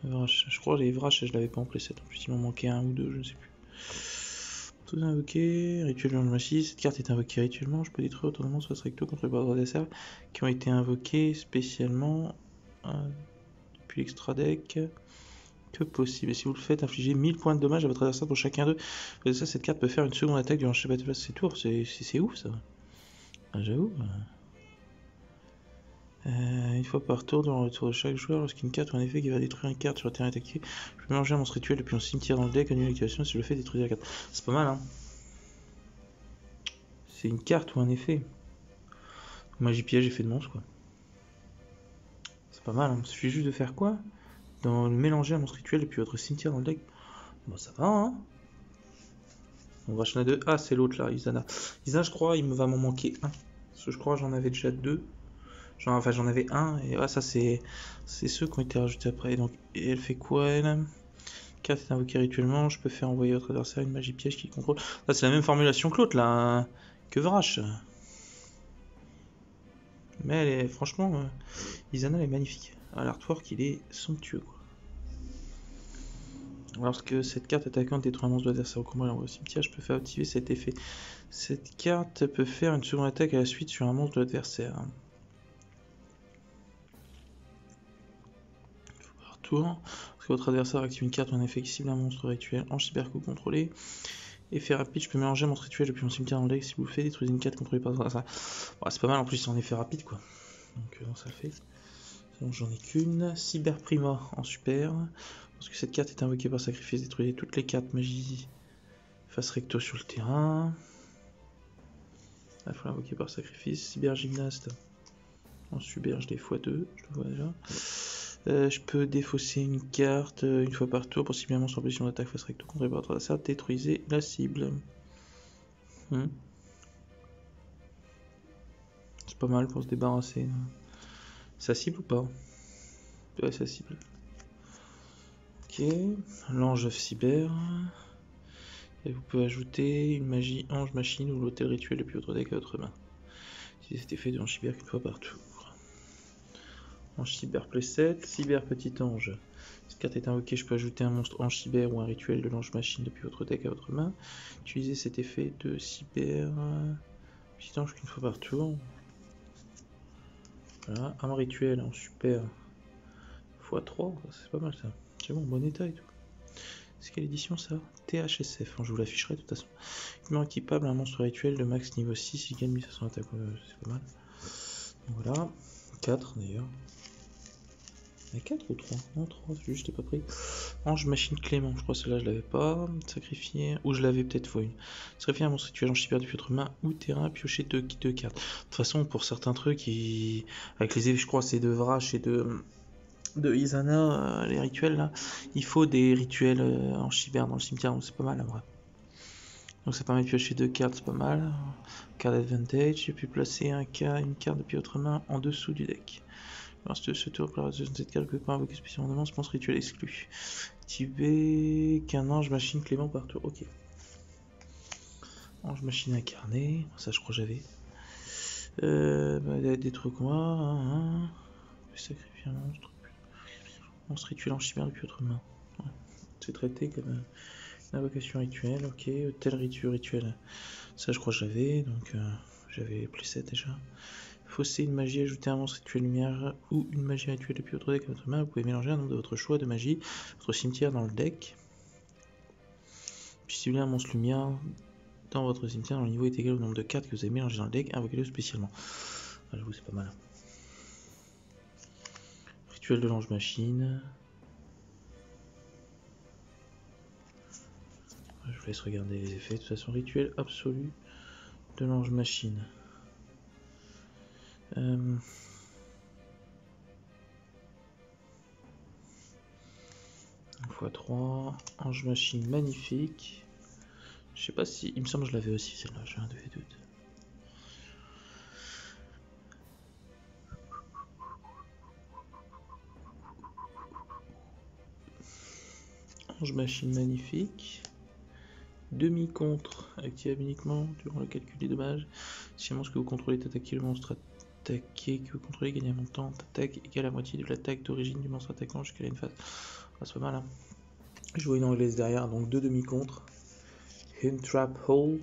S2: Je crois que les Vrash, je l'avais pas en playset. En plus, il m'en manquait un ou deux, je ne sais plus. Tout invoqué, rituellement le massif. Cette carte est invoquée rituellement. Je peux détruire autant de monstres recto contre les bras d'adversaires qui ont été invoqués spécialement depuis l'extra deck que possible. Et si vous le faites, infligez 1000 points de dommage à votre adversaire pour chacun d'eux. Ça, cette carte peut faire une seconde attaque durant chaque battle de ses tours. C'est ouf ça. J'avoue. Une fois par tour, durant le tour de chaque joueur, lorsqu'une carte ou un effet qui va détruire une carte sur le terrain attaqué, je peux mélanger un monstre rituel depuis un cimetière dans le deck, annuler l'activation si je le fais détruire la carte. C'est pas mal, hein. C'est une carte ou un effet. Magie piège, effet de monstre, quoi. C'est pas mal, hein. Il suffit juste de faire quoi? Dans mélanger un monstre rituel depuis votre cimetière dans le deck. Bon, ça va, hein. On va changer 2. Ah, c'est l'autre là, Isana. Isana, je crois, il va m'en manquer un. Parce que je crois que j'en avais déjà 2. Enfin, j'en avais un, et ça, c'est ceux qui ont été rajoutés après. Donc, et elle fait quoi, elle? Carte est invoquée rituellement, je peux faire envoyer votre adversaire une magie piège qui contrôle. Là, c'est la même formulation que l'autre, là, que Vrash. Mais elle est, franchement, Izana elle est magnifique. L'artwork il est somptueux quoi. Lorsque cette carte attaquante détruit un monstre de l'adversaire au combat au cimetière, je peux faire activer cet effet. Cette carte peut faire une seconde attaque à la suite sur un monstre de l'adversaire. Par tour, lorsque votre adversaire active une carte ou un effet qui cible un monstre rituel en cybercoup contrôlé. Effet rapide, je peux mélanger un monstre rituel depuis mon cimetière dans le deck. Si vous le faites, détruisez une carte contrôlée par ça. Bon, c'est pas mal en plus, c'est en effet rapide quoi. Donc ça le fait. Donc j'en ai qu'une. Cyberprima en super. Lorsque cette carte est invoquée par sacrifice, détruisez toutes les cartes magie face recto sur le terrain. Il faut l'invoquer par sacrifice. Cybergymnaste en super, je l'ai x2, je le vois déjà. Je peux défausser une carte une fois par tour pour cibler un monstre en position d'attaque face recto contre votre adversaire. Détruisez la cible. C'est pas mal pour se débarrasser. Ça cible ou pas? Ouais, ça cible. Ok, l'ange of cyber. Et vous pouvez ajouter une magie ange machine ou l'hôtel rituel depuis votre deck à votre main. Si c'était fait de ange cyber qu'une fois par tour. Ange cyber playset, cyber petit ange. Cette carte est invoquée, je peux ajouter un monstre ange cyber ou un rituel de l'ange machine depuis votre deck à votre main. Utilisez cet effet de cyber petit ange qu'une fois par tour. Voilà, un rituel en super x3, c'est pas mal ça. C'est bon, bon état et tout. C'est quelle édition ça? THSF, je vous l'afficherai de toute façon. Humain équipable, un monstre rituel de max niveau 6, il gagne 1500 attaques, c'est pas mal. Voilà, 4 d'ailleurs. Il y a 4 ou 3? Non, 3, c'est juste, je t'ai pas pris. Ange machine Clément, je crois que celle-là je l'avais pas. Sacrifier, ou je l'avais peut-être fois une. Sacrifier un monstre rituel en cyber depuis votre main ou terrain, piocher 2 cartes. De toute façon, pour certains trucs, avec les effets, je crois, c'est de Vrash et de Izana, les rituels là, il faut des rituels en cyber dans le cimetière, donc c'est pas mal en vrai. Donc ça permet de piocher 2 cartes, c'est pas mal. Card advantage, et puis placer une carte depuis votre main en dessous du deck. Lorsque ce tour, cette carte peut pas invoquer spécialement ce monstre rituel exclu. Activer qu'un ange machine Clément par tour, ok. Ange machine incarné, ça je crois que j'avais. Détruire quoi sacrifier un monstre. Monstre rituel en cyber depuis votre main. Ouais. C'est traité comme une invocation rituelle, ok. Tel rituel. Ça je crois que j'avais, donc j'avais plus 7 déjà. Fausser une magie, ajouter un monstre rituel lumière ou une magie rituelle depuis votre deck à votre main. Vous pouvez mélanger un nombre de votre choix de magie, votre cimetière dans le deck. Puis cibler un monstre lumière dans votre cimetière dont le niveau est égal au nombre de cartes que vous avez mélangées dans le deck, invoquez-le spécialement. Ah, j'avoue, c'est pas mal. Rituel de l'ange machine. Je vous laisse regarder les effets. De toute façon, rituel absolu de l'ange machine. x3, ange machine magnifique. Je sais pas si. Il me semble que je l'avais aussi celle-là, j'ai un de doute. Ange machine magnifique. Demi-contre, activable uniquement durant le calcul des dommages. Si un monstre que vous contrôlez est attaqué, le monstre attaqué que vous contrôlez gagne un montant d'attaque égal à la moitié de l'attaque d'origine du monstre attaquant jusqu'à une phase. Ah, c'est pas mal, hein. Je vois une anglaise derrière, donc 2 demi-contre. Hint Trap Hole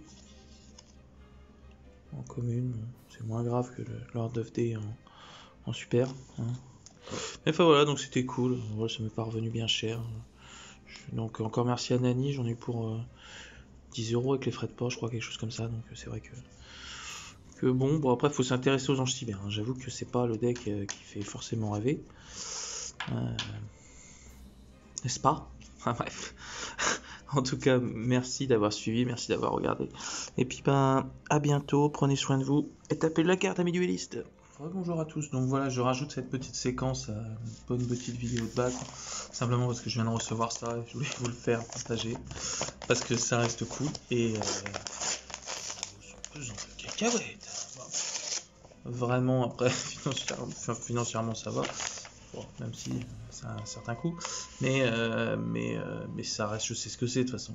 S2: en commune, c'est moins grave que le Lord of Day en super. Hein. Mais enfin voilà, donc c'était cool. Voilà, ça m'est pas revenu bien cher. Donc encore merci à Nani, j'en ai eu pour 10 € avec les frais de port, je crois, quelque chose comme ça. Donc c'est vrai que bon, après il faut s'intéresser aux anges cyber. Hein. J'avoue que c'est pas le deck qui fait forcément rêver. N'est-ce pas? Enfin bref. En tout cas, merci d'avoir suivi, merci d'avoir regardé. Et puis ben, à bientôt, prenez soin de vous et tapez la carte, amis duellistes. Bonjour à tous, donc voilà, je rajoute cette petite séquence à une bonne petite vidéo de base, simplement parce que je viens de recevoir ça et je voulais vous le faire partager, parce que ça reste cool, et vraiment après, financièrement ça va, bon, même si c'est un certain coût, mais ça reste, je sais ce que c'est de toute façon,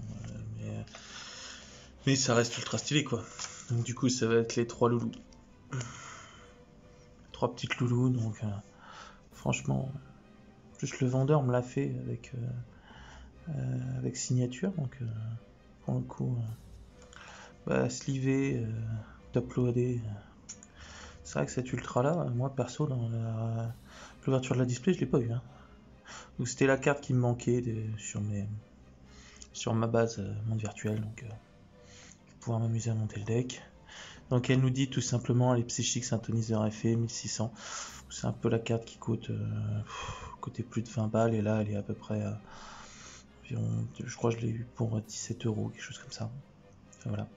S2: mais ça reste ultra stylé quoi, donc du coup ça va être les 3 loulous. 3 petites loulous, donc franchement, juste le vendeur me l'a fait avec signature, donc pour le coup, slivé, d'uploader. C'est vrai que cet ultra là, moi perso, dans l'ouverture de la display, je l'ai pas eu. Hein. Donc c'était la carte qui me manquait sur ma base monde virtuel, donc pour pouvoir m'amuser à monter le deck. Donc elle nous dit tout simplement, elle est psychique, synthoniseur effet, 1600. C'est un peu la carte qui coûte côté plus de 20 balles, et là elle est à peu près environ, je crois que je l'ai eu pour 17 €, quelque chose comme ça. Enfin, voilà.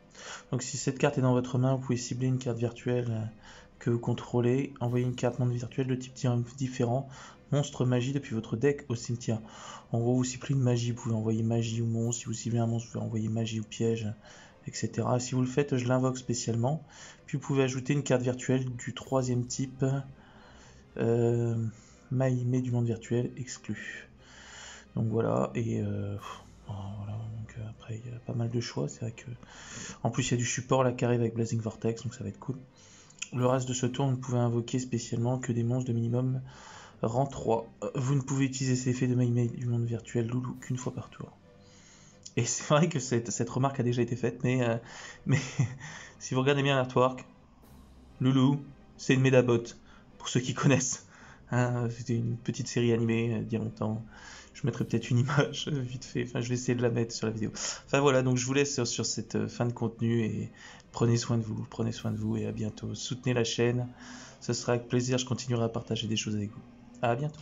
S2: Donc si cette carte est dans votre main, vous pouvez cibler une carte virtuelle que vous contrôlez, envoyer une carte monde virtuelle de type différent, monstre, magie, depuis votre deck au cimetière. En gros, vous ciblez une magie, vous pouvez envoyer magie ou monstre. Si vous ciblez un monstre, vous pouvez envoyer magie ou piège, etc. Si vous le faites, je l'invoque spécialement. Puis vous pouvez ajouter une carte virtuelle du 3e type, Maïmé du monde virtuel exclu. Donc voilà, et voilà, donc après il y a pas mal de choix, c'est vrai que en plus il y a du support là qui arrive avec Blazing Vortex, donc ça va être cool. Le reste de ce tour, vous ne pouvez invoquer spécialement que des monstres de minimum rang 3. Vous ne pouvez utiliser ces effets de Maïmé du monde virtuel Loulou qu'une fois par tour. Et c'est vrai que cette remarque a déjà été faite, mais si vous regardez bien l'artwork, Loulou, c'est une Medabot, pour ceux qui connaissent. Hein, c'était une petite série animée d'il y a longtemps. Je mettrai peut-être une image vite fait, enfin je vais essayer de la mettre sur la vidéo. Enfin voilà, donc je vous laisse sur cette fin de contenu, et prenez soin de vous, et à bientôt. Soutenez la chaîne, ce sera avec plaisir, je continuerai à partager des choses avec vous. À bientôt.